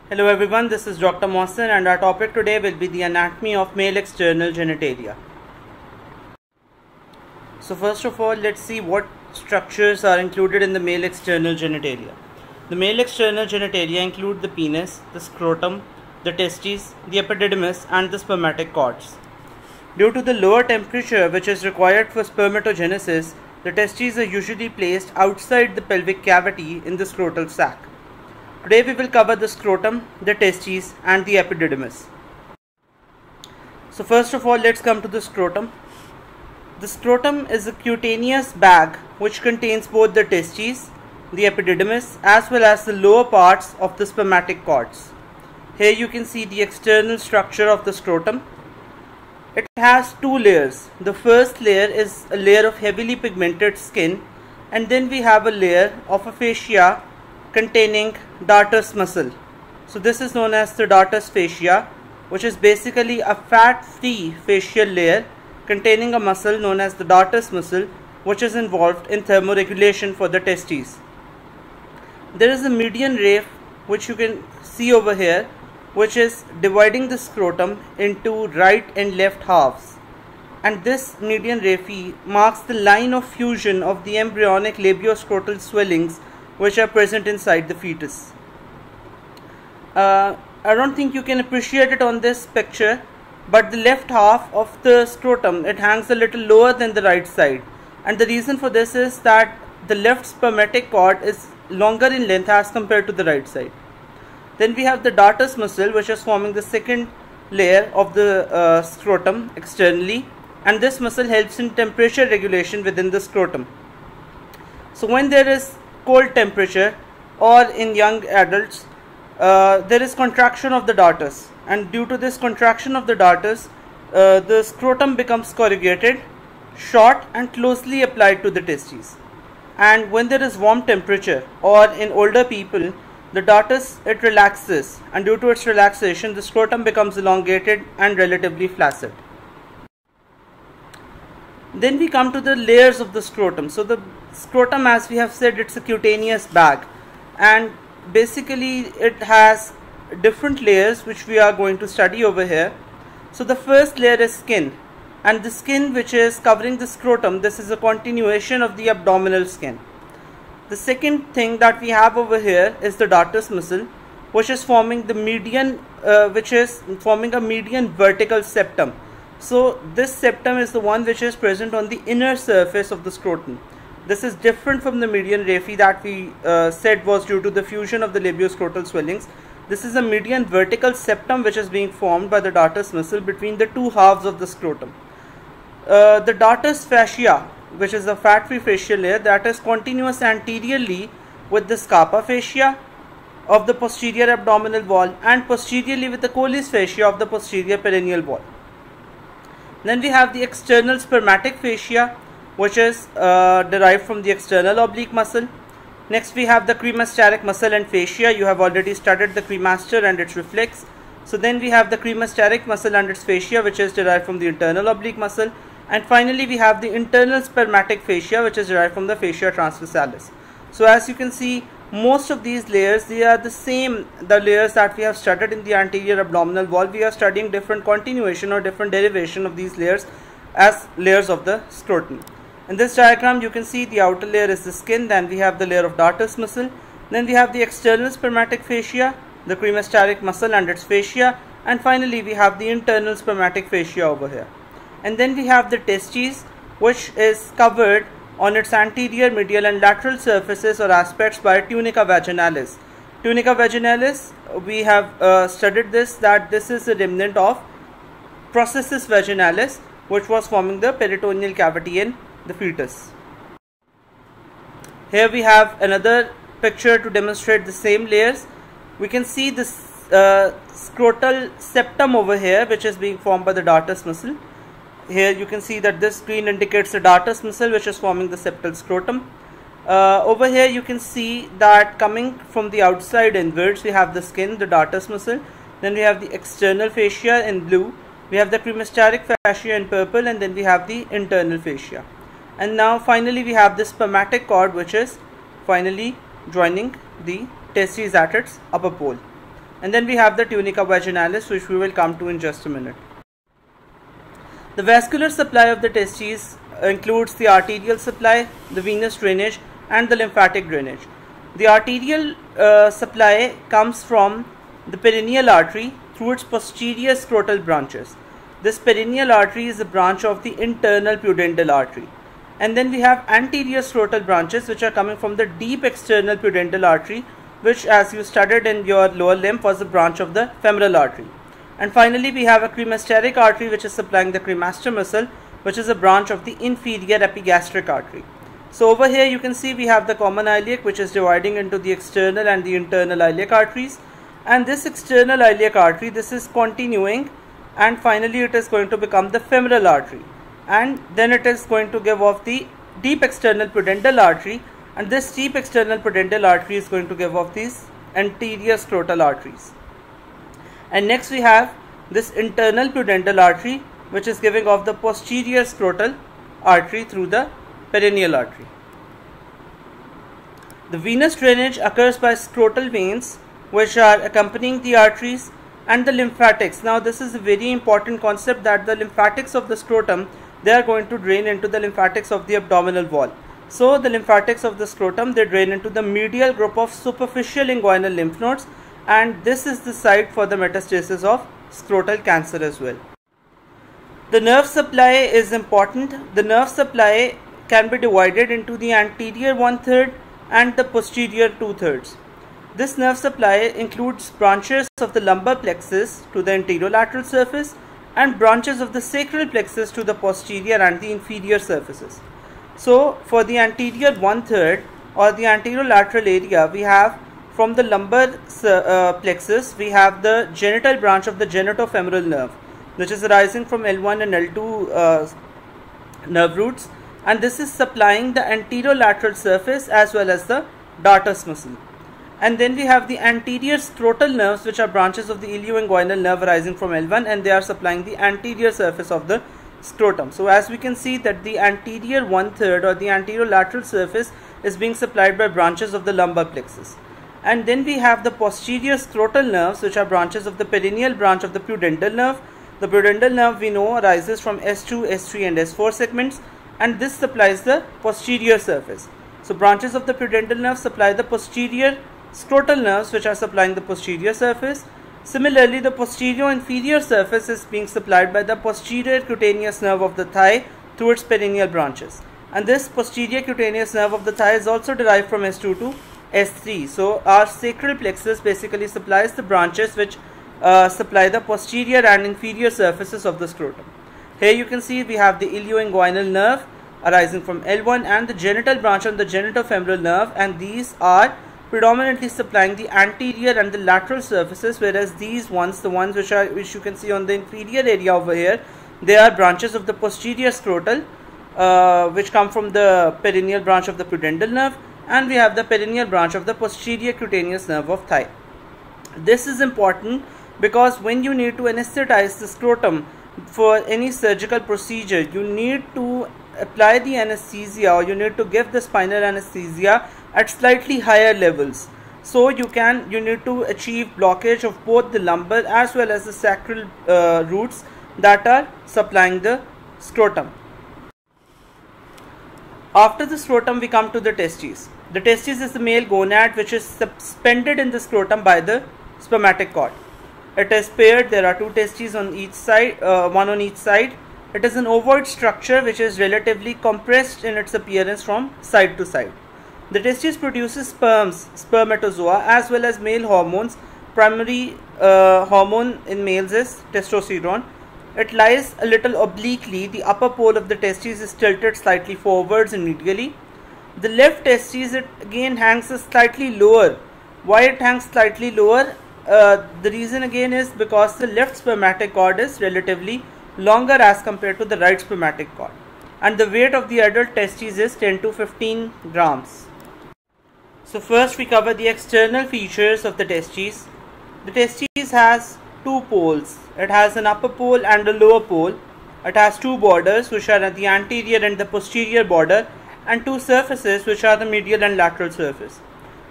Hello everyone, this is Dr. Mohsen and our topic today will be the anatomy of male external genitalia. So first of all, let's see what structures are included in the male external genitalia. The male external genitalia include the penis, the scrotum, the testes, the epididymis and the spermatic cords. Due to the lower temperature which is required for spermatogenesis, the testes are usually placed outside the pelvic cavity in the scrotal sac. Today we will cover the scrotum, the testes and the epididymis. So first of all, let's come to the scrotum. The scrotum is a cutaneous bag which contains both the testes, the epididymis as well as the lower parts of the spermatic cords. Here you can see the external structure of the scrotum. It has two layers. The first layer is a layer of heavily pigmented skin, and then we have a layer of a fascia containing dartos muscle. So this is known as the dartos fascia, which is basically a fat-free facial layer containing a muscle known as the dartos muscle, which is involved in thermoregulation for the testes. There is a median raphe which you can see over here, which is dividing the scrotum into right and left halves, and this median raphe marks the line of fusion of the embryonic labioscrotal swellings which are present inside the fetus. I don't think you can appreciate it on this picture, but the left half of the scrotum, it hangs a little lower than the right side, and the reason for this is that the left spermatic cord is longer in length as compared to the right side. Then we have the dartos muscle, which is forming the second layer of the scrotum externally, and this muscle helps in temperature regulation within the scrotum. So when there is cold temperature or in young adults, there is contraction of the dartos, and due to this contraction of the dartos, the scrotum becomes corrugated, short and closely applied to the testes. And when there is warm temperature or in older people, the dartos, it relaxes, and due to its relaxation the scrotum becomes elongated and relatively flaccid. Then we come to the layers of the scrotum. So the scrotum, as we have said, it's a cutaneous bag, and basically it has different layers which we are going to study over here. So the first layer is skin, and the skin which is covering the scrotum, this is a continuation of the abdominal skin. The second thing that we have over here is the dartos muscle, which is forming the median, which is forming a median vertical septum. So this septum is the one which is present on the inner surface of the scrotum. This is different from the median raphe that we said was due to the fusion of the labioscrotal swellings. This is a median vertical septum which is being formed by the dartos muscle between the two halves of the scrotum. The dartos fascia, which is a fat-free facial layer that is continuous anteriorly with the scapa fascia of the posterior abdominal wall and posteriorly with the Colles fascia of the posterior perineal wall. Then we have the external spermatic fascia, which is derived from the external oblique muscle. Next we have the cremasteric muscle and fascia. You have already studied the cremaster and its reflex. So then we have the cremasteric muscle and its fascia, which is derived from the internal oblique muscle. And finally we have the internal spermatic fascia, which is derived from the fascia transversalis. So as you can see, most of these layers, they are the same, the layers that we have studied in the anterior abdominal wall. We are studying different continuation or different derivation of these layers as layers of the scrotum. In this diagram you can see the outer layer is the skin, then we have the layer of dartos muscle, then we have the external spermatic fascia, the cremasteric muscle and its fascia, and finally we have the internal spermatic fascia over here. And then we have the testes, which is covered on its anterior, medial and lateral surfaces or aspects by tunica vaginalis. Tunica vaginalis, we have studied this, that this is a remnant of processus vaginalis, which was forming the peritoneal cavity in the fetus. Here we have another picture to demonstrate the same layers. We can see this scrotal septum over here, which is being formed by the dartos muscle. Here you can see that this green indicates the dartos muscle, which is forming the septal scrotum. Over here you can see that coming from the outside inwards, we have the skin, the dartos muscle. Then we have the external fascia in blue. We have the cremasteric fascia in purple, and then we have the internal fascia. And now finally we have the spermatic cord, which is finally joining the testes at its upper pole. And then we have the tunica vaginalis, which we will come to in just a minute. The vascular supply of the testes includes the arterial supply, the venous drainage, and the lymphatic drainage. The arterial supply comes from the perineal artery through its posterior scrotal branches. This perineal artery is a branch of the internal pudendal artery. And then we have anterior scrotal branches, which are coming from the deep external pudendal artery, which, as you studied in your lower limb, was a branch of the femoral artery. And finally, we have a cremasteric artery, which is supplying the cremaster muscle, which is a branch of the inferior epigastric artery. So over here you can see we have the common iliac, which is dividing into the external and the internal iliac arteries. And this external iliac artery, this is continuing, and finally it is going to become the femoral artery. And then it is going to give off the deep external pudendal artery, and this deep external pudendal artery is going to give off these anterior scrotal arteries. And next we have this internal pudendal artery, which is giving off the posterior scrotal artery through the perineal artery. The venous drainage occurs by scrotal veins, which are accompanying the arteries, and the lymphatics. Now this is a very important concept, that the lymphatics of the scrotum, they are going to drain into the lymphatics of the abdominal wall. So the lymphatics of the scrotum, they drain into the medial group of superficial inguinal lymph nodes, and this is the site for the metastasis of scrotal cancer as well. The nerve supply is important. The nerve supply can be divided into the anterior 1/3 and the posterior 2/3. This nerve supply includes branches of the lumbar plexus to the anterolateral surface and branches of the sacral plexus to the posterior and the inferior surfaces. So for the anterior 1/3 or the anterolateral area, we have from the lumbar plexus, we have the genital branch of the genitofemoral nerve, which is arising from L1 and L2 nerve roots, and this is supplying the anterolateral surface as well as the dartus muscle. And then we have the anterior scrotal nerves, which are branches of the ilioinguinal nerve arising from L1, and they are supplying the anterior surface of the scrotum. So as we can see that the anterior 1/3 or the anterolateral surface is being supplied by branches of the lumbar plexus. And then we have the posterior scrotal nerves, which are branches of the perineal branch of the pudendal nerve. The pudendal nerve, we know, arises from S2, S3 and S4 segments, and this supplies the posterior surface. So branches of the pudendal nerve supply the posterior scrotal nerves, which are supplying the posterior surface. Similarly, the posterior inferior surface is being supplied by the posterior cutaneous nerve of the thigh through its perineal branches. And this posterior cutaneous nerve of the thigh is also derived from S2 to S3. So our sacral plexus basically supplies the branches which supply the posterior and inferior surfaces of the scrotum. Here you can see we have the ilioinguinal nerve arising from L1 and the genital branch on the genitofemoral nerve, and these are predominantly supplying the anterior and the lateral surfaces, whereas these ones, the ones which you can see on the inferior area over here, they are branches of the posterior scrotal which come from the perineal branch of the pudendal nerve, and we have the perineal branch of the posterior cutaneous nerve of thigh. This is important because when you need to anesthetize the scrotum for any surgical procedure, you need to apply the anesthesia, or you need to give the spinal anesthesia at slightly higher levels. So you need to achieve blockage of both the lumbar as well as the sacral roots that are supplying the scrotum. After the scrotum, we come to the testes. The testes is the male gonad which is suspended in the scrotum by the spermatic cord. It is paired. There are two testes on each side, one on each side. It is an ovoid structure which is relatively compressed in its appearance from side to side. The testis produces sperms, spermatozoa, as well as male hormones. Primary hormone in males is testosterone. It lies a little obliquely. The upper pole of the testis is tilted slightly forwards and medially. The left testis, it again hangs slightly lower. Why it hangs slightly lower? The reason again is because the left spermatic cord is relatively longer as compared to the right spermatic cord, and the weight of the adult testes is 10 to 15 grams. So first we cover the external features of the testes. The testes has two poles. It has an upper pole and a lower pole. It has two borders, which are at the anterior and the posterior border, and two surfaces, which are the medial and lateral surface.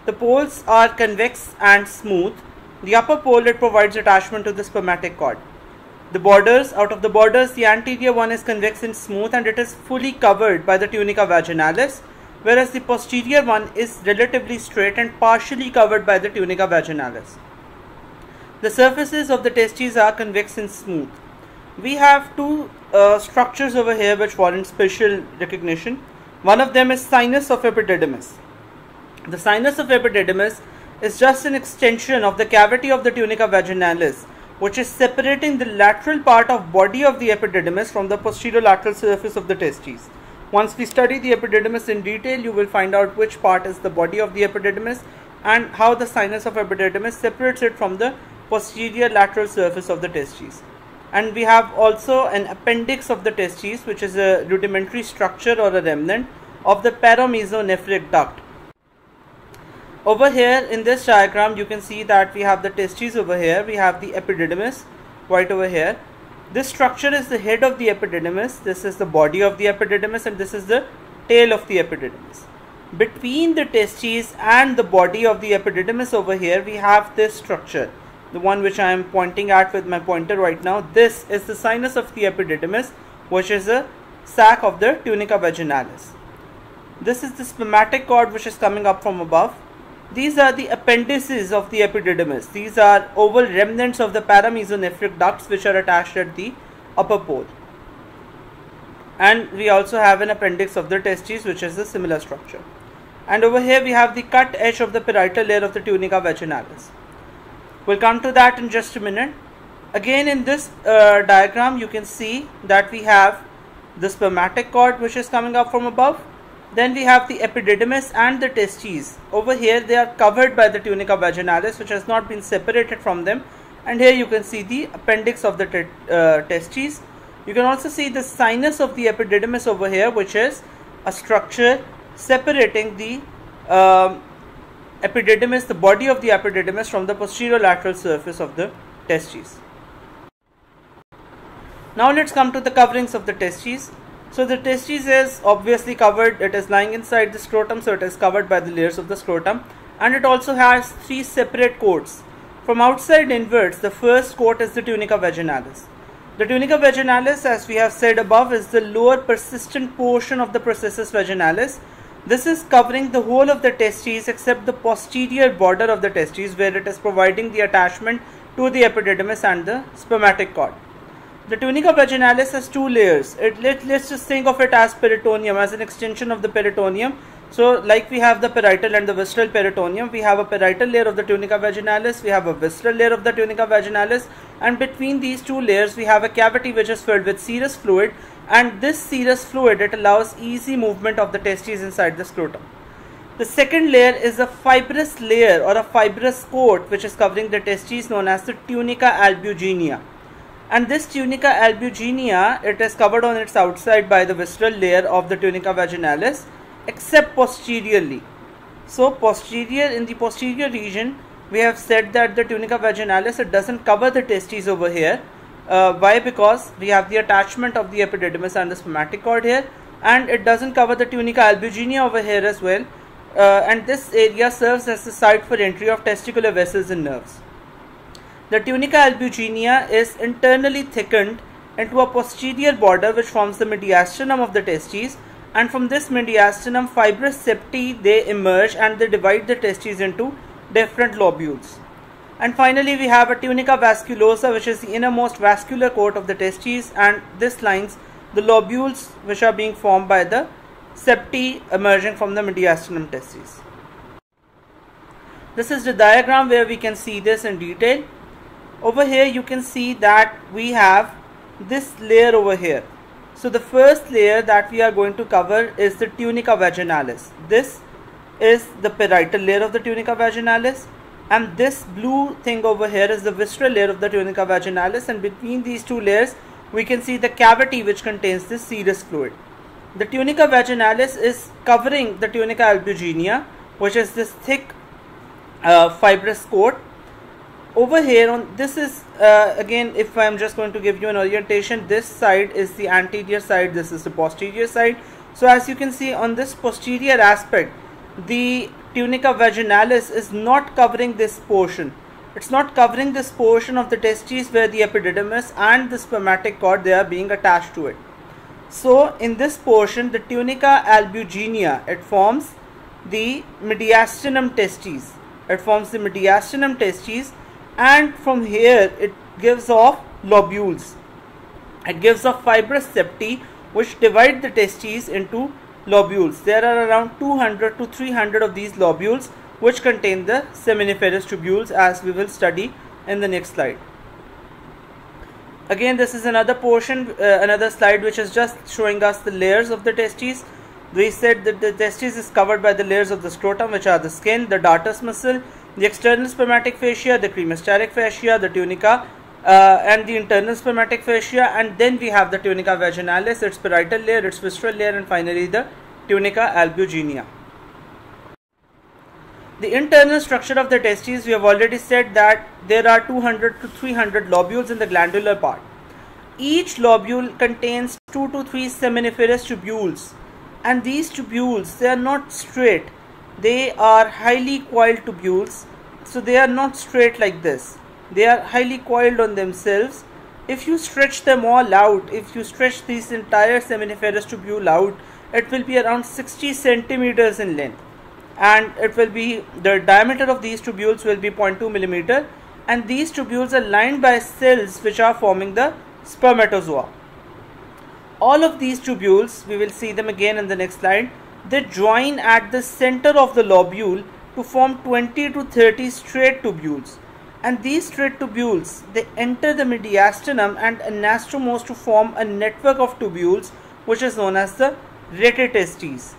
The poles are convex and smooth. The upper pole, it provides attachment to the spermatic cord. The borders, out of the borders, the anterior one is convex and smooth and it is fully covered by the tunica vaginalis, whereas the posterior one is relatively straight and partially covered by the tunica vaginalis. The surfaces of the testes are convex and smooth. We have two structures over here which warrant special recognition. One of them is sinus of epididymis. The sinus of epididymis is just an extension of the cavity of the tunica vaginalis, which is separating the lateral part of body of the epididymis from the posterolateral surface of the testes. Once we study the epididymis in detail, you will find out which part is the body of the epididymis and how the sinus of epididymis separates it from the posterior lateral surface of the testes. And we have also an appendix of the testes, which is a rudimentary structure or a remnant of the paramesonephric duct. Over here in this diagram, you can see that we have the testes over here, we have the epididymis right over here. This structure is the head of the epididymis, this is the body of the epididymis, and this is the tail of the epididymis. Between the testes and the body of the epididymis over here, we have this structure, the one which I am pointing at with my pointer right now. This is the sinus of the epididymis, which is a sac of the tunica vaginalis. This is the spermatic cord which is coming up from above. These are the appendices of the epididymis. These are oval remnants of the paramesonephric ducts which are attached at the upper pole. And we also have an appendix of the testes, which is a similar structure. And over here we have the cut edge of the parietal layer of the tunica vaginalis. We'll come to that in just a minute. Again, in this diagram, you can see that we have the spermatic cord which is coming up from above. Then we have the epididymis and the testes. Over here they are covered by the tunica vaginalis, which has not been separated from them. And here you can see the appendix of the testes. You can also see the sinus of the epididymis over here, which is a structure separating the epididymis, the body of the epididymis, from the posterolateral surface of the testes. Now let's come to the coverings of the testes. So the testes is obviously covered, it is lying inside the scrotum, so it is covered by the layers of the scrotum, and it also has three separate coats. From outside inwards, the first coat is the tunica vaginalis. The tunica vaginalis, as we have said above, is the lower persistent portion of the processus vaginalis. This is covering the whole of the testes except the posterior border of the testes, where it is providing the attachment to the epididymis and the spermatic cord. The tunica vaginalis has two layers. Let's just think of it as peritoneum, as an extension of the peritoneum. So like we have the parietal and the visceral peritoneum, we have a parietal layer of the tunica vaginalis, we have a visceral layer of the tunica vaginalis, and between these two layers we have a cavity which is filled with serous fluid, and this serous fluid, it allows easy movement of the testes inside the scrotum. The second layer is a fibrous layer or a fibrous coat which is covering the testes, known as the tunica albuginea. And this tunica albuginea, it is covered on its outside by the visceral layer of the tunica vaginalis, except posteriorly. So in the posterior region, we have said that the tunica vaginalis, it doesn't cover the testes over here. Why? Because we have the attachment of the epididymis and the spermatic cord here, and it doesn't cover the tunica albuginea over here as well. And this area serves as the site for entry of testicular vessels and nerves. The tunica albuginea is internally thickened into a posterior border which forms the mediastinum of the testes, and from this mediastinum, fibrous septi, they emerge and they divide the testes into different lobules. And finally we have a tunica vasculosa, which is the innermost vascular coat of the testes, and this lines the lobules which are being formed by the septi emerging from the mediastinum testes. This is the diagram where we can see this in detail. Over here you can see that we have this layer over here. So the first layer that we are going to cover is the tunica vaginalis. This is the parietal layer of the tunica vaginalis, and this blue thing over here is the visceral layer of the tunica vaginalis, and between these two layers we can see the cavity which contains this serous fluid. The tunica vaginalis is covering the tunica albuginea, which is this thick fibrous coat. Over here on this is again, if I am just going to give you an orientation, this side is the anterior side, this is the posterior side. So as you can see on this posterior aspect, the tunica vaginalis is not covering this portion. It's not covering this portion of the testes where the epididymis and the spermatic cord, they are being attached to it. So in this portion, the tunica albuginea, it forms the mediastinum testes. It forms the mediastinum testes, and from here it gives off lobules. It gives off fibrous septi which divide the testes into lobules. There are around 200 to 300 of these lobules which contain the seminiferous tubules, as we will study in the next slide. Again, this is another portion, another slide which is just showing us the layers of the testes. We said that the testes is covered by the layers of the scrotum, which are the skin, the dartus muscle, the external spermatic fascia, the cremasteric fascia, the tunica, and the internal spermatic fascia, and then we have the tunica vaginalis, its parietal layer, its visceral layer, and finally the tunica albuginea. The internal structure of the testes, we have already said that there are 200 to 300 lobules in the glandular part. Each lobule contains 2 to 3 seminiferous tubules, and these tubules, they are not straight, they are highly coiled tubules. So they are not straight like this, they are highly coiled on themselves. If you stretch them all out, if you stretch this entire seminiferous tubule out, it will be around 60 centimeters in length, and it will be, the diameter of these tubules will be 0.2 millimeter, and these tubules are lined by cells which are forming the spermatozoa. All of these tubules, we will see them again in the next slide, they join at the center of the lobule to form 20 to 30 straight tubules, and these straight tubules, they enter the mediastinum and anastomose to form a network of tubules which is known as the rete testes.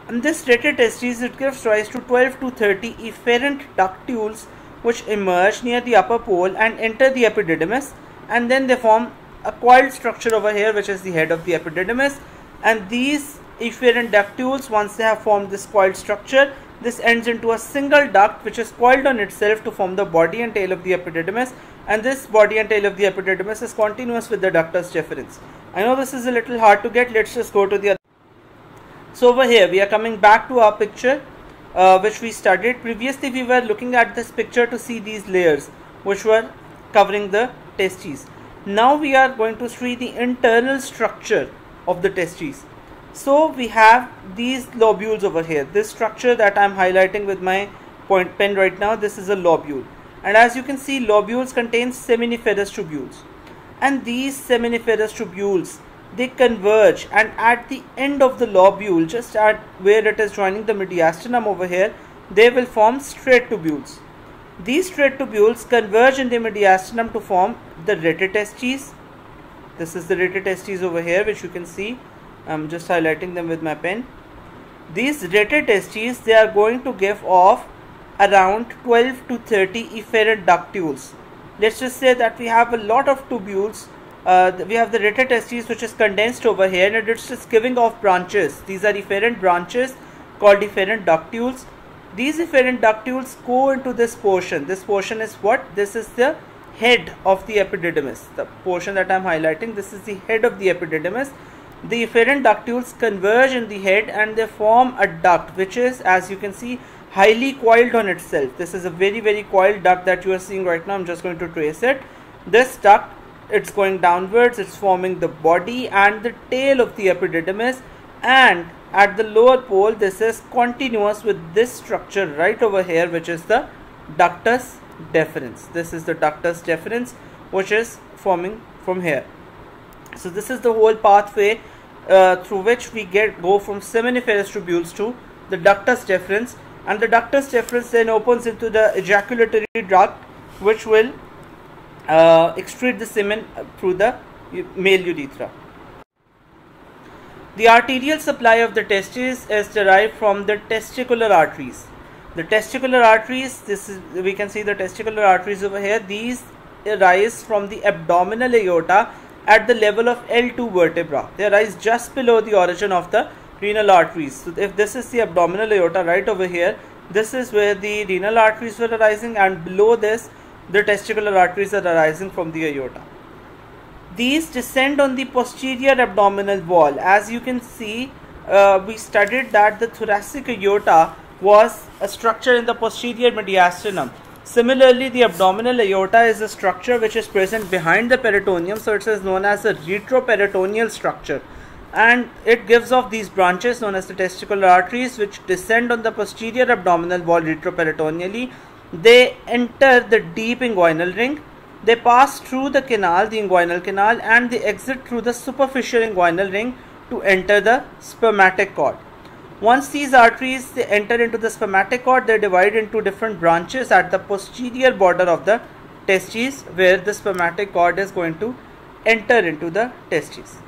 And this rete testes, it gives rise to 12 to 30 efferent ductules which emerge near the upper pole and enter the epididymis, and then they form a coiled structure over here which is the head of the epididymis. And these efferent ductules, once they have formed this coiled structure, this ends into a single duct which is coiled on itself to form the body and tail of the epididymis, and this body and tail of the epididymis is continuous with the ductus deferens. I know this is a little hard to get, let's just go to the other. So over here we are coming back to our picture which we studied. Previously we were looking at this picture to see these layers which were covering the testes. Now we are going to see the internal structure of the testes. So we have these lobules over here. This structure that I am highlighting with my point pen right now, this is a lobule, and as you can see, lobules contain seminiferous tubules, and these seminiferous tubules, they converge, and at the end of the lobule, just at where it is joining the mediastinum over here, they will form straight tubules. These straight tubules converge in the mediastinum to form the rete testes. This is the rete testes over here which you can see. I'm just highlighting them with my pen. These rete testes, they are going to give off around 12 to 30 efferent ductules. Let's just say that we have a lot of tubules. We have the rete testes which is condensed over here, and it's just giving off branches. These are efferent branches called efferent ductules. These efferent ductules go into this portion. This portion is what? This is the head of the epididymis. The portion that I am highlighting, this is the head of the epididymis. The efferent ductules converge in the head and they form a duct which is, as you can see, highly coiled on itself. This is a very coiled duct that you are seeing right now. I'm just going to trace it. This duct, it's going downwards, it's forming the body and the tail of the epididymis, and at the lower pole this is continuous with this structure right over here which is the ductus deferens. This is the ductus deferens which is forming from here. So this is the whole pathway through which we go from seminiferous tubules to the ductus deferens, and the ductus deferens then opens into the ejaculatory duct which will excrete the semen through the male urethra. The arterial supply of the testes is derived from the testicular arteries. The testicular arteries, we can see the testicular arteries over here. These arise from the abdominal aorta at the level of L2 vertebra. They arise just below the origin of the renal arteries. So if this is the abdominal aorta right over here, this is where the renal arteries were arising, and below this the testicular arteries are arising from the aorta. These descend on the posterior abdominal wall. As you can see, we studied that the thoracic aorta was a structure in the posterior mediastinum. Similarly, the abdominal aorta is a structure which is present behind the peritoneum, so it is known as a retroperitoneal structure, and it gives off these branches known as the testicular arteries which descend on the posterior abdominal wall retroperitoneally. They enter the deep inguinal ring, they pass through the canal, the inguinal canal, and they exit through the superficial inguinal ring to enter the spermatic cord. Once these arteries they enter into the spermatic cord, they divide into different branches at the posterior border of the testes, where the spermatic cord is going to enter into the testes.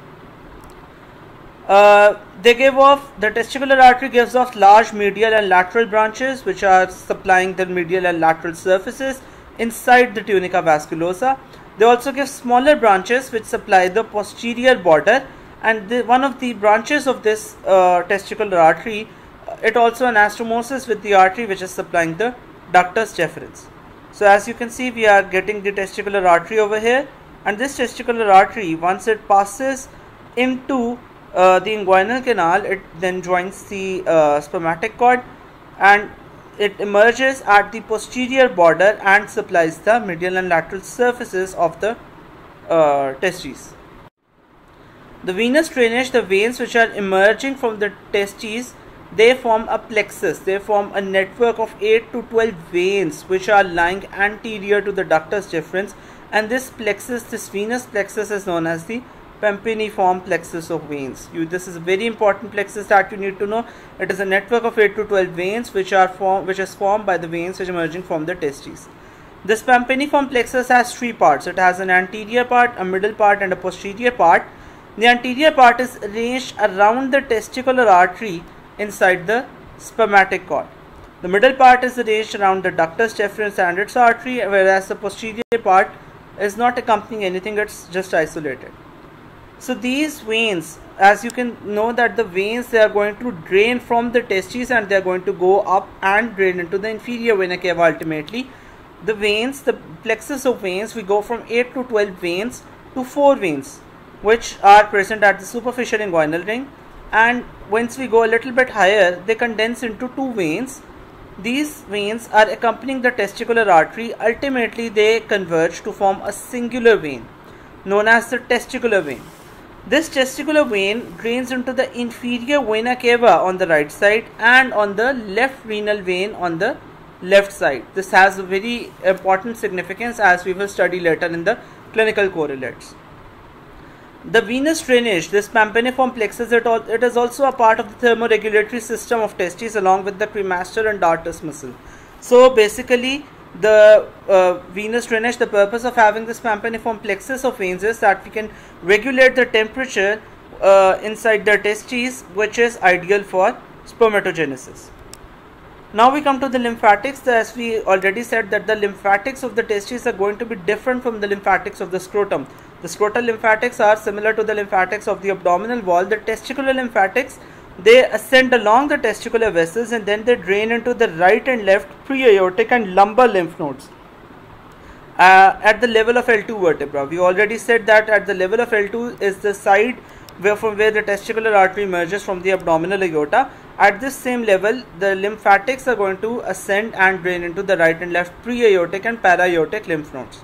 The testicular artery gives off large medial and lateral branches which are supplying the medial and lateral surfaces inside the tunica vasculosa. They also give smaller branches which supply the posterior border, and one of the branches of this testicular artery, it also anastomosis with the artery which is supplying the ductus deferens. So as you can see, we are getting the testicular artery over here, and this testicular artery, once it passes into the inguinal canal, it then joins the spermatic cord, and it emerges at the posterior border and supplies the medial and lateral surfaces of the testes. The venous drainage, the veins which are emerging from the testes, they form a plexus. They form a network of 8 to 12 veins which are lying anterior to the ductus deferens, and this plexus, this venous plexus, is known as the Pampiniform plexus of veins. This is a very important plexus that you need to know. It is a network of 8 to 12 veins which is formed by the veins which are emerging from the testes. This Pampiniform plexus has three parts. It has an anterior part, a middle part, and a posterior part. The anterior part is arranged around the testicular artery inside the spermatic cord. The middle part is arranged around the ductus deferens and its artery, whereas the posterior part is not accompanying anything, it's just isolated. So these veins, as you can know that the veins, they are going to drain from the testes and they are going to go up and drain into the inferior vena cava ultimately. The veins, the plexus of veins, we go from 8 to 12 veins to 4 veins which are present at the superficial inguinal ring, and once we go a little bit higher, they condense into 2 veins. These veins are accompanying the testicular artery. Ultimately they converge to form a singular vein known as the testicular vein. This testicular vein drains into the inferior vena cava on the right side and on the left renal vein on the left side. This has a very important significance as we will study later in the clinical correlates. The venous drainage, this Pampiniform plexus, it is also a part of the thermoregulatory system of testes along with the cremaster and dartus muscle. So basically the venous drainage, the purpose of having this Pampiniform plexus of veins is that we can regulate the temperature inside the testes, which is ideal for spermatogenesis. Now we come to the lymphatics. As we already said that the lymphatics of the testes are going to be different from the lymphatics of the scrotum. The scrotal lymphatics are similar to the lymphatics of the abdominal wall. The testicular lymphatics, they ascend along the testicular vessels and then they drain into the right and left pre-aortic and lumbar lymph nodes at the level of L2 vertebra. We already said that at the level of L2 is the side from where the testicular artery emerges from the abdominal aorta. At this same level, the lymphatics are going to ascend and drain into the right and left pre-aortic and para-aortic lymph nodes.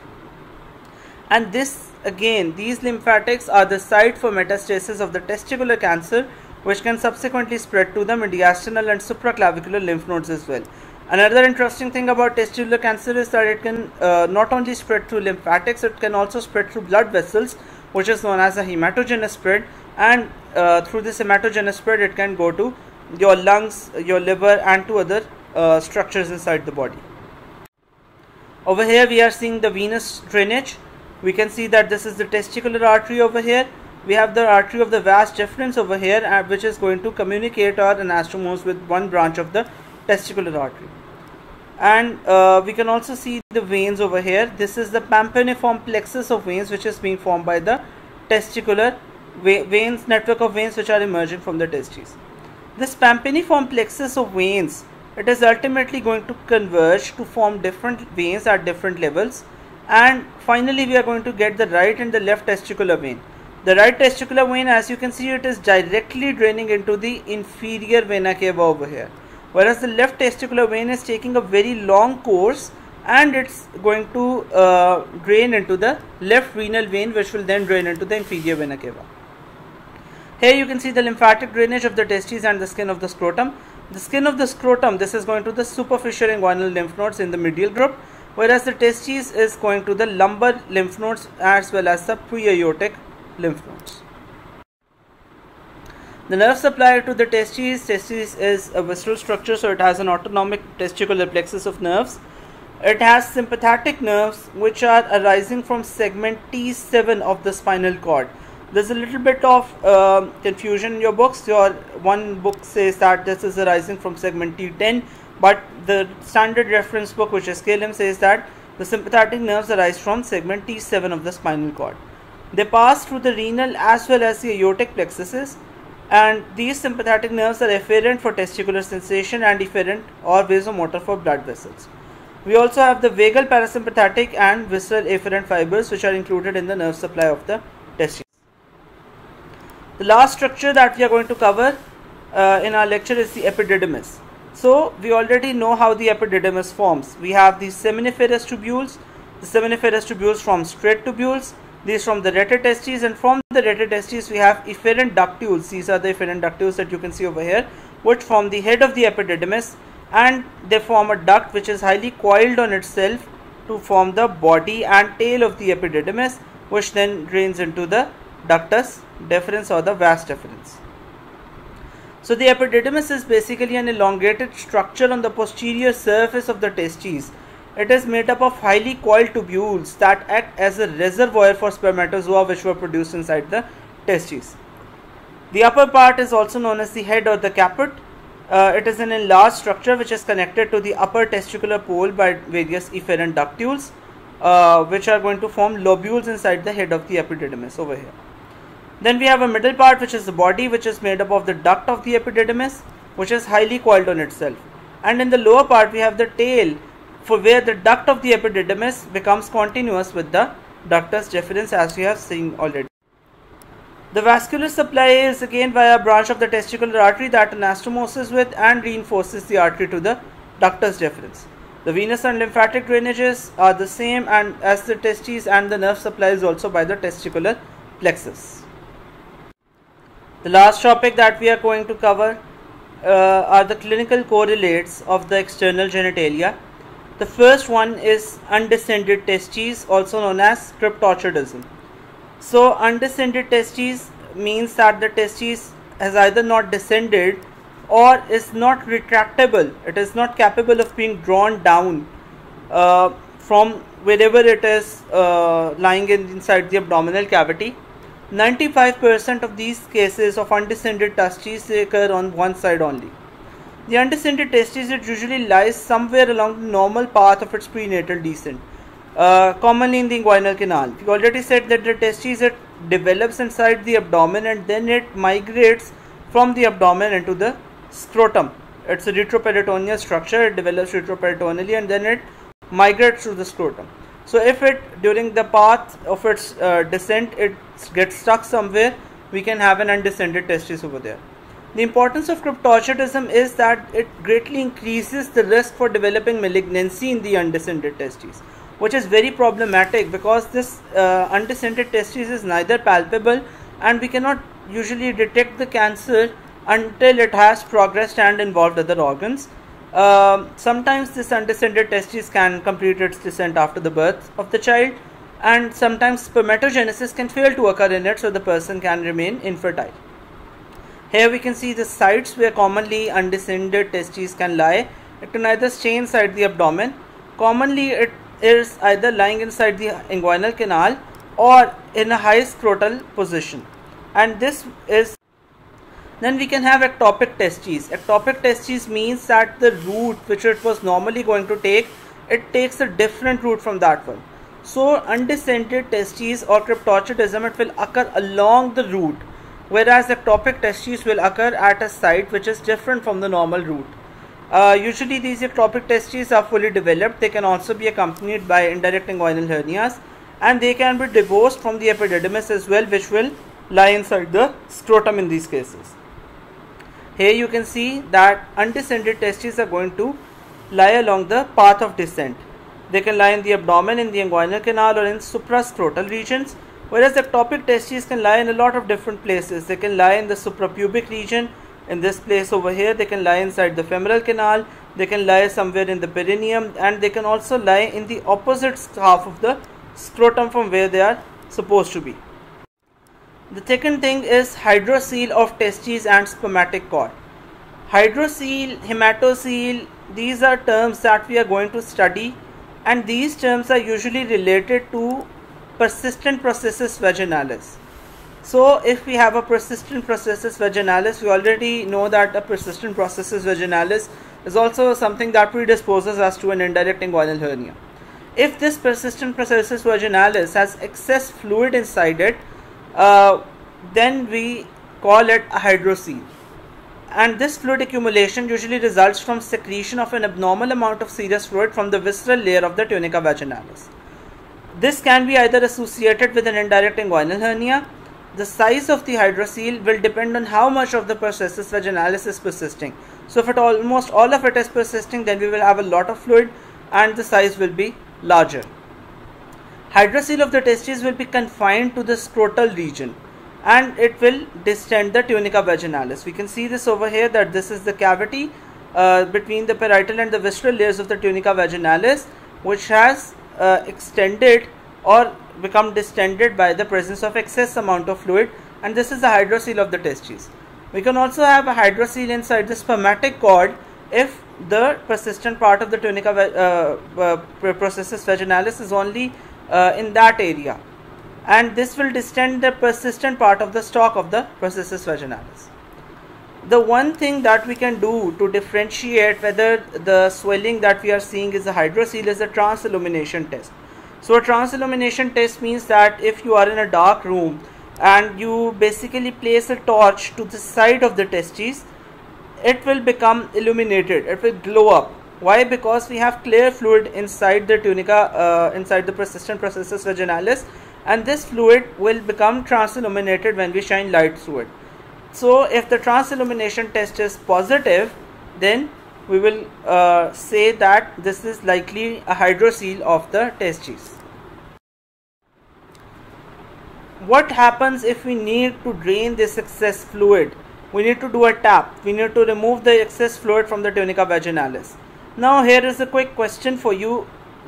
And this again, these lymphatics are the site for metastasis of the testicular cancer, which can subsequently spread to the mediastinal and supraclavicular lymph nodes as well. Another interesting thing about testicular cancer is that it can not only spread through lymphatics, it can also spread through blood vessels, which is known as a hematogenous spread, and through this hematogenous spread it can go to your lungs, your liver, and to other structures inside the body. Over here we are seeing the venous drainage. We can see that this is the testicular artery over here. We have the artery of the vas deferens over here, which is going to communicate or anastomose with one branch of the testicular artery. And we can also see the veins over here. This is the Pampiniform plexus of veins, which is being formed by the testicular veins, network of veins which are emerging from the testes. This Pampiniform plexus of veins, it is ultimately going to converge to form different veins at different levels, and finally we are going to get the right and the left testicular vein. The right testicular vein, as you can see, it is directly draining into the inferior vena cava over here, whereas the left testicular vein is taking a very long course and it's going to drain into the left renal vein, which will then drain into the inferior vena cava. Here you can see the lymphatic drainage of the testes and the skin of the scrotum. The skin of the scrotum, this is going to the superficial inguinal lymph nodes in the medial group, whereas the testes is going to the lumbar lymph nodes as well as the pre-aortic lymph nodes. The nerve supply to the testes is a visceral structure, so it has an autonomic testicular plexus of nerves. It has sympathetic nerves which are arising from segment T7 of the spinal cord. There's a little bit of confusion in your books. One book says that this is arising from segment T10, but the standard reference book, which is KLM, says that the sympathetic nerves arise from segment T7 of the spinal cord. They pass through the renal as well as the aortic plexuses, and these sympathetic nerves are efferent for testicular sensation and efferent or vasomotor for blood vessels. We also have the vagal parasympathetic and visceral efferent fibers, which are included in the nerve supply of the testes. The last structure that we are going to cover in our lecture is the epididymis. So we already know how the epididymis forms. We have these seminiferous tubules. The seminiferous tubules form straight tubules. These from the retitestes, and from the retitestes we have efferent ductules. These are the efferent ductules that you can see over here, which form the head of the epididymis, and they form a duct which is highly coiled on itself to form the body and tail of the epididymis, which then drains into the ductus deferens or the vas deferens. So the epididymis is basically an elongated structure on the posterior surface of the testes. It is made up of highly coiled tubules that act as a reservoir for spermatozoa which were produced inside the testes. The upper part is also known as the head or the caput. It is an enlarged structure which is connected to the upper testicular pole by various efferent ductules, which are going to form lobules inside the head of the epididymis over here. Then we have a middle part, which is the body, which is made up of the duct of the epididymis, which is highly coiled on itself. And in the lower part we have the tail, for where the duct of the epididymis becomes continuous with the ductus deferens, as we have seen already. The vascular supply is again via a branch of the testicular artery that anastomoses with and reinforces the artery to the ductus deferens. The venous and lymphatic drainages are the same and as the testes, and the nerve supply is also by the testicular plexus. The last topic that we are going to cover are the clinical correlates of the external genitalia. The first one is undescended testes, also known as cryptorchidism. So undescended testes means that the testes has either not descended or is not retractable. It is not capable of being drawn down from wherever it is lying inside the abdominal cavity. 95% of these cases of undescended testes occur on one side only. The undescended testes, it usually lies somewhere along the normal path of its prenatal descent, commonly in the inguinal canal. We already said that the testes, it develops inside the abdomen and then it migrates from the abdomen into the scrotum. It's a retroperitoneal structure. It develops retroperitoneally and then it migrates through the scrotum. So if it, during the path of its descent, it gets stuck somewhere, we can have an undescended testis over there. The importance of cryptorchidism is that it greatly increases the risk for developing malignancy in the undescended testes, which is very problematic because this undescended testis is neither palpable and we cannot usually detect the cancer until it has progressed and involved other organs. Sometimes this undescended testis can complete its descent after the birth of the child, and sometimes spermatogenesis can fail to occur in it, so the person can remain infertile. Here we can see the sites where commonly undescended testes can lie. It can either stay inside the abdomen. Commonly it is either lying inside the inguinal canal or in a high scrotal position, and this is. Then we can have ectopic testes. Ectopic testes means that the route which it was normally going to take, it takes a different route from that one. So undescended testes or cryptorchidism, it will occur along the route, whereas ectopic testes will occur at a site which is different from the normal route. Usually these ectopic testes are fully developed. They can also be accompanied by indirect inguinal hernias, and they can be divorced from the epididymis as well, which will lie inside the scrotum in these cases. Here you can see that undescended testes are going to lie along the path of descent. They can lie in the abdomen, in the inguinal canal, or in suprascrotal regions, whereas the ectopic testes can lie in a lot of different places. They can lie in the suprapubic region, in this place over here. They can lie inside the femoral canal. They can lie somewhere in the perineum, and they can also lie in the opposite half of the scrotum from where they are supposed to be. The second thing is hydrocele of testes and spermatic cord. Hydrocele, hematocele, these are terms that we are going to study, and these terms are usually related to persistent processus vaginalis. So if we have a persistent processus vaginalis, we already know that a persistent processus vaginalis is also something that predisposes us to an indirect inguinal hernia. If this persistent processus vaginalis has excess fluid inside it, then we call it a hydrocele. And this fluid accumulation usually results from secretion of an abnormal amount of serous fluid from the visceral layer of the tunica vaginalis. This can be either associated with an indirect inguinal hernia. The size of the hydrocele will depend on how much of the processus vaginalis is persisting. So if almost all of it is persisting, then we will have a lot of fluid and the size will be larger. Hydrocele of the testes will be confined to the scrotal region, and it will distend the tunica vaginalis. We can see this over here, that this is the cavity between the parietal and the visceral layers of the tunica vaginalis, which has extended or become distended by the presence of excess amount of fluid, and this is the hydrocele of the testes. We can also have a hydrocele inside the spermatic cord if the persistent part of the tunica processus vaginalis is only in that area, and this will distend the persistent part of the stalk of the processus vaginalis. The one thing that we can do to differentiate whether the swelling that we are seeing is a hydrocele is a transillumination test. So a transillumination test means that if you are in a dark room and you basically place a torch to the side of the testes, it will become illuminated, it will glow up. Why? Because we have clear fluid inside the tunica, inside the persistent processus vaginalis, and this fluid will become transilluminated when we shine light through it. So if the transillumination test is positive, then we will say that this is likely a hydrocele of the testes. What happens if we need to drain this excess fluid? We need to do a tap. We need to remove the excess fluid from the tunica vaginalis. Now here is a quick question for you.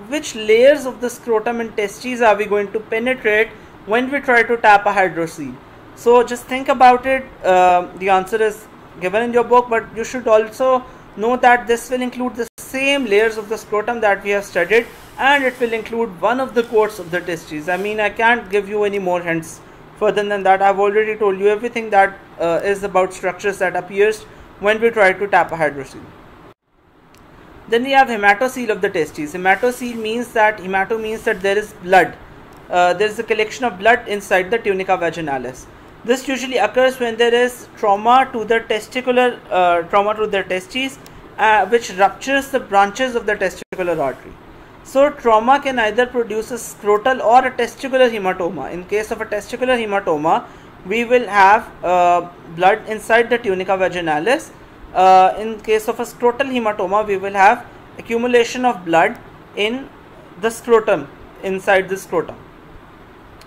Which layers of the scrotum and testes are we going to penetrate when we try to tap a hydrocele? So just think about it. The answer is given in your book, but you should also know that this will include the same layers of the scrotum that we have studied, and it will include one of the coats of the testes. I mean, I can't give you any more hints further than that. I've already told you everything that is about structures that appears when we try to tap a hydrocele. Then we have hematocele of the testes. Hematocele means that there is blood. There is a collection of blood inside the tunica vaginalis. This usually occurs when there is trauma to the testes, which ruptures the branches of the testicular artery. So trauma can either produce a scrotal or a testicular hematoma. In case of a testicular hematoma, we will have blood inside the tunica vaginalis. In case of a scrotal hematoma, we will have accumulation of blood in the scrotum, inside the scrotum.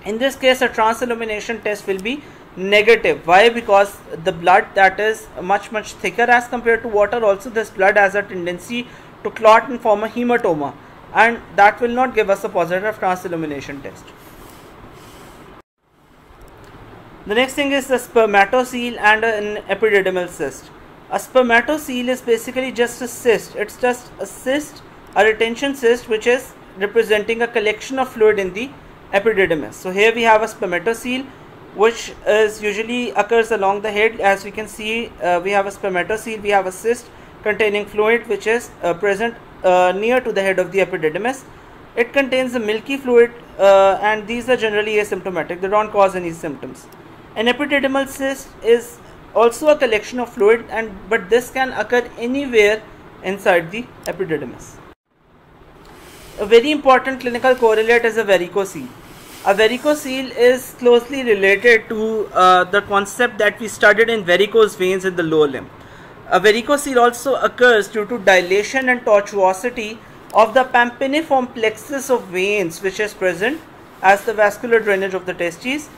In this case, a transillumination test will be negative. Why? Because the blood that is much thicker as compared to water, also this blood has a tendency to clot and form a hematoma, and that will not give us a positive transillumination test. The next thing is the spermatocele and an epididymal cyst. A spermatocele is basically just a cyst. It's just a cyst, a retention cyst, which is representing a collection of fluid in the epididymis. So here we have a spermatocele, which is usually occurs along the head. As we can see, we have a spermatocele, we have a cyst containing fluid which is present near to the head of the epididymis. It contains a milky fluid, and these are generally asymptomatic. They don't cause any symptoms. An epididymal cyst is also a collection of fluid, but this can occur anywhere inside the epididymis. A very important clinical correlate is a varicocele. A varicocele is closely related to the concept that we studied in varicose veins in the lower limb. A varicocele also occurs due to dilation and tortuosity of the pampiniform plexus of veins which is present as the vascular drainage of the testes.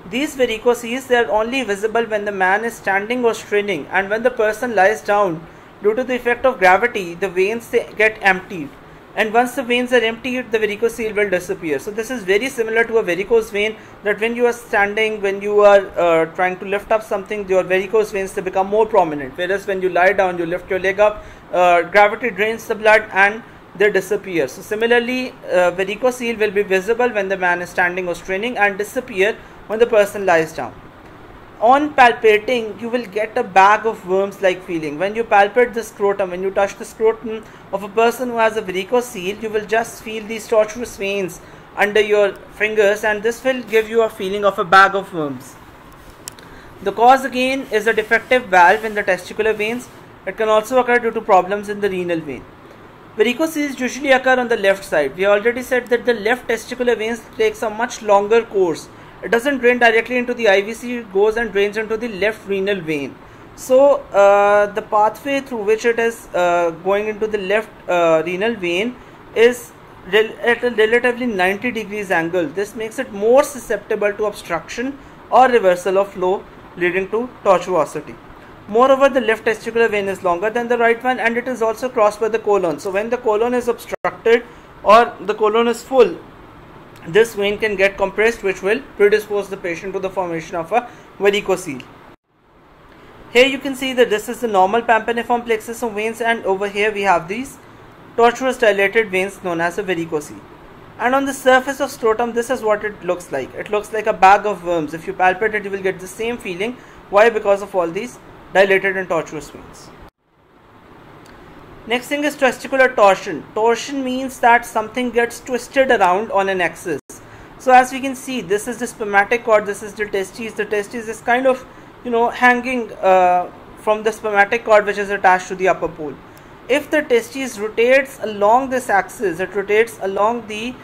These varicoceles, they are only visible when the man is standing or straining, and when the person lies down, due to the effect of gravity, the veins they get emptied, and once the veins are emptied, the varicocele will disappear. So this is very similar to a varicose vein, that when you are standing, when you are trying to lift up something, your varicose veins they become more prominent, whereas when you lie down, you lift your leg up, gravity drains the blood and they disappear. So similarly, varicocele will be visible when the man is standing or straining and disappear when the person lies down. On palpating, you will get a bag of worms like feeling. When you palpate the scrotum, when you touch the scrotum of a person who has a varicocele, you will just feel these tortuous veins under your fingers, and this will give you a feeling of a bag of worms. The cause again is a defective valve in the testicular veins. It can also occur due to problems in the renal vein. Varicoceles usually occur on the left side. We already said that the left testicular veins takes a much longer course. It doesn't drain directly into the IVC, it goes and drains into the left renal vein. So the pathway through which it is going into the left renal vein is at a relatively 90 degrees angle. This makes it more susceptible to obstruction or reversal of flow, leading to tortuosity. Moreover, the left testicular vein is longer than the right one, and it is also crossed by the colon. So when the colon is obstructed or the colon is full, this vein can get compressed, which will predispose the patient to the formation of a varicocele. Here you can see that this is the normal pampiniform plexus of veins, and over here we have these tortuous dilated veins known as a varicocele. And on the surface of scrotum, this is what it looks like. It looks like a bag of worms. If you palpate it, you will get the same feeling. Why? Because of all these dilated and tortuous veins. Next thing is testicular torsion. Torsion means that something gets twisted around on an axis. So as we can see, this is the spermatic cord, this is the testes. The testes is kind of, hanging from the spermatic cord which is attached to the upper pole. If the testes rotates along this axis, it rotates along the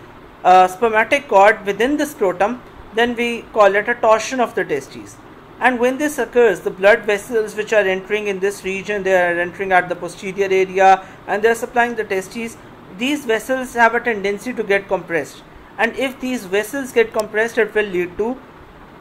spermatic cord within the scrotum, then we call it a torsion of the testes. And when this occurs, the blood vessels which are entering in this region, they are entering at the posterior area and they are supplying the testes. These vessels have a tendency to get compressed, and if these vessels get compressed, it will lead to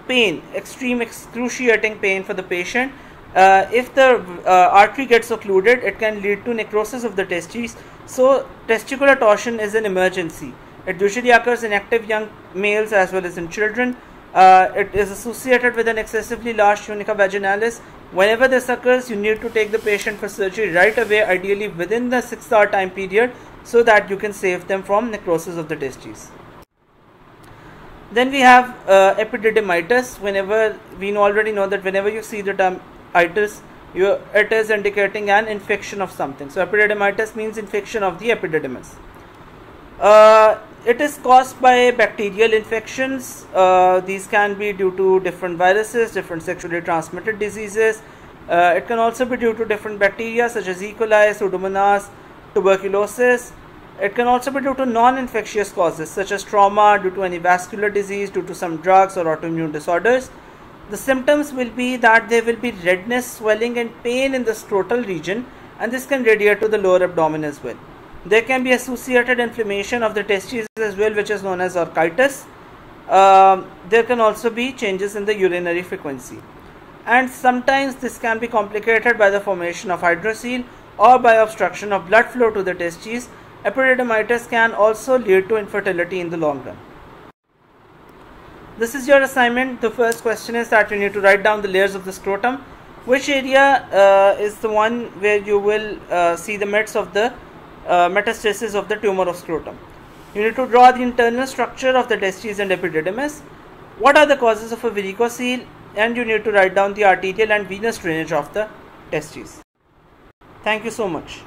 pain, extreme excruciating pain for the patient. If the artery gets occluded, it can lead to necrosis of the testes. So testicular torsion is an emergency. It usually occurs in active young males as well as in children. It is associated with an excessively large tunica vaginalis. Whenever this occurs, you need to take the patient for surgery right away, ideally within the 6-hour time period, so that you can save them from necrosis of the testes. Then we have epididymitis. Whenever we already know that whenever you see the term itis, it is indicating an infection of something. So epididymitis means infection of the epididymis. It is caused by bacterial infections. These can be due to different viruses, different sexually transmitted diseases. It can also be due to different bacteria such as E. coli, Pseudomonas, tuberculosis. It can also be due to non-infectious causes such as trauma, due to any vascular disease, due to some drugs or autoimmune disorders. The symptoms will be that there will be redness, swelling and pain in the scrotal region, and this can radiate to the lower abdomen as well. There can be associated inflammation of the testes as well, which is known as orchitis. There can also be changes in the urinary frequency. And sometimes this can be complicated by the formation of hydrocele or by obstruction of blood flow to the testes. Epididymitis can also lead to infertility in the long run. This is your assignment. The first question is that you need to write down the layers of the scrotum. Which area is the one where you will see the mets of the metastasis of the tumor of scrotum? You need to draw the internal structure of the testes and epididymis. What are the causes of a varicocele? And you need to write down the arterial and venous drainage of the testes. Thank you so much.